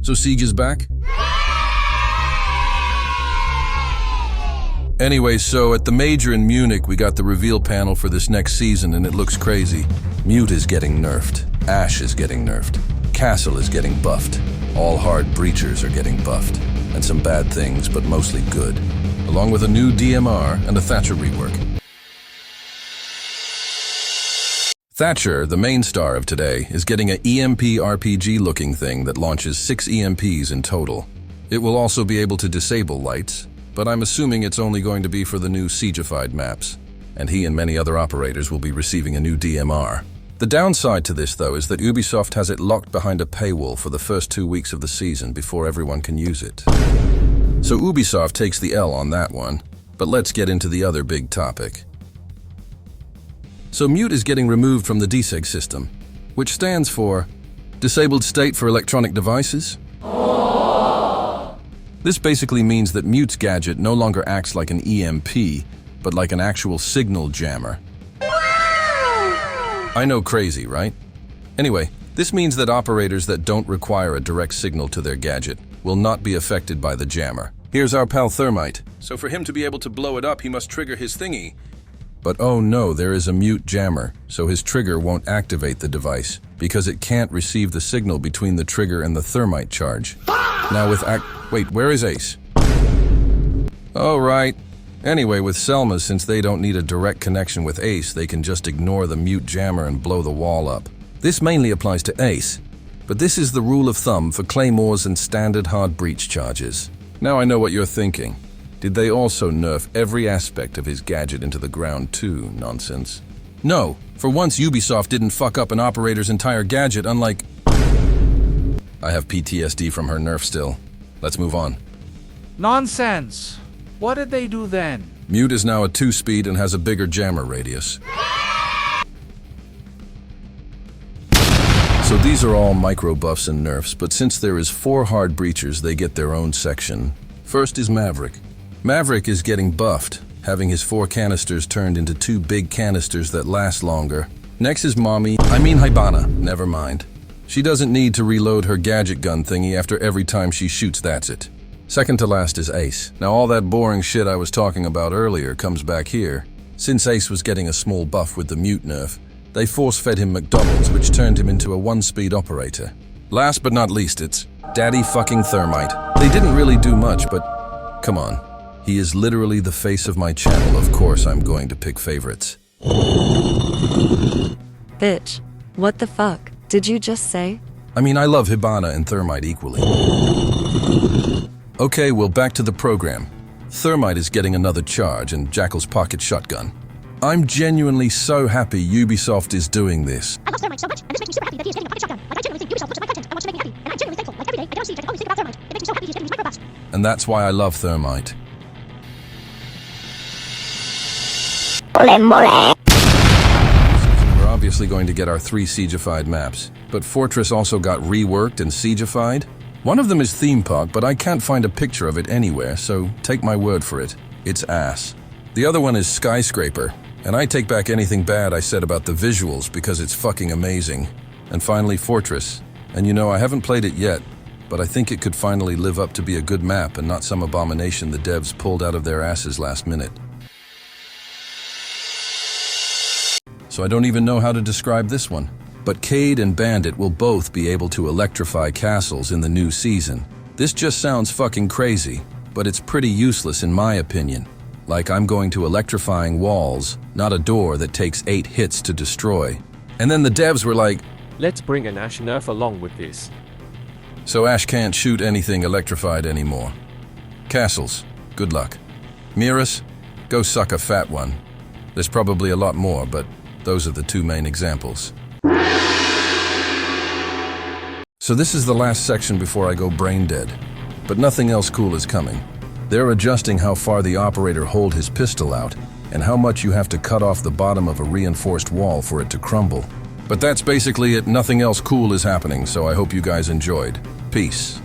So Siege is back? Anyway, so at the Major in Munich, we got the reveal panel for this next season, and it looks crazy. Mute is getting nerfed. Ash is getting nerfed. Castle is getting buffed. All hard breachers are getting buffed. And some bad things, but mostly good. Along with a new DMR and a Thatcher rework. Thatcher, the main star of today, is getting an EMP RPG-looking thing that launches 6 EMPs in total. It will also be able to disable lights, but I'm assuming it's only going to be for the new Siegified maps, and he and many other operators will be receiving a new DMR. The downside to this, though, is that Ubisoft has it locked behind a paywall for the first 2 weeks of the season before everyone can use it. So Ubisoft takes the L on that one, but let's get into the other big topic. So Mute is getting removed from the DSEG system, which stands for Disabled State for Electronic Devices. This basically means that Mute's gadget no longer acts like an EMP, but like an actual signal jammer. I know, crazy, right? Anyway, this means that operators that don't require a direct signal to their gadget will not be affected by the jammer. Here's our pal Thermite. So for him to be able to blow it up, he must trigger his thingy. But oh no, there is a mute jammer, so his trigger won't activate the device, because it can't receive the signal between the trigger and the thermite charge. Now with wait, where is Ace? Oh right. Anyway, with Selma, since they don't need a direct connection with Ace, they can just ignore the mute jammer and blow the wall up. This mainly applies to Ace, but this is the rule of thumb for claymores and standard hard breach charges. Now I know what you're thinking. Did they also nerf every aspect of his gadget into the ground too? Nonsense. No, for once Ubisoft didn't fuck up an operator's entire gadget, unlike... I have PTSD from her nerf still. Let's move on. Nonsense! What did they do then? Mute is now a 2-speed and has a bigger jammer radius. So these are all micro buffs and nerfs, but since there is 4 hard breachers, they get their own section. First is Maverick. Maverick is getting buffed, having his 4 canisters turned into 2 big canisters that last longer. Next is Hibana, never mind. She doesn't need to reload her gadget gun thingy after every time she shoots, that's it. Second to last is Ace. Now all that boring shit I was talking about earlier comes back here. Since Ace was getting a small buff with the mute nerf, they force-fed him McDonald's, which turned him into a 1-speed operator. Last but not least, it's Daddy fucking Thermite. They didn't really do much, but come on. He is literally the face of my channel. Of course I'm going to pick favorites. Bitch, what the fuck did you just say? I mean, I love Hibana and Thermite equally. Okay, well, back to the program. Thermite is getting another charge and Jackal's pocket shotgun. I'm genuinely so happy Ubisoft is doing this. I love Thermite so much, and this makes me super happy that he is getting a pocket shotgun. Like, I genuinely think Ubisoft looks at my content and wants to make me happy, and I'm genuinely thankful. Like, every day, I get on Siege, I can always think about Thermite. It makes me so happy he's getting these micro buffs. And that's why I love Thermite. We're obviously going to get our 3 Siegified maps, but Fortress also got reworked and Siegified. One of them is Theme Park, but I can't find a picture of it anywhere, so take my word for it. It's ass. The other one is Skyscraper, and I take back anything bad I said about the visuals because it's fucking amazing. And finally Fortress. And you know, I haven't played it yet, but I think it could finally live up to be a good map and not some abomination the devs pulled out of their asses last minute. So I don't even know how to describe this one. But Cade and Bandit will both be able to electrify castles in the new season. This just sounds fucking crazy, but it's pretty useless in my opinion. Like I'm going to electrifying walls, not a door that takes 8 hits to destroy. And then the devs were like, let's bring an Ash nerf along with this. So Ash can't shoot anything electrified anymore. Castles, good luck. Miras, go suck a fat one. There's probably a lot more, but those are the 2 main examples. So this is the last section before I go brain dead. But nothing else cool is coming. They're adjusting how far the operator hold his pistol out and how much you have to cut off the bottom of a reinforced wall for it to crumble. But that's basically it. Nothing else cool is happening, so I hope you guys enjoyed. Peace.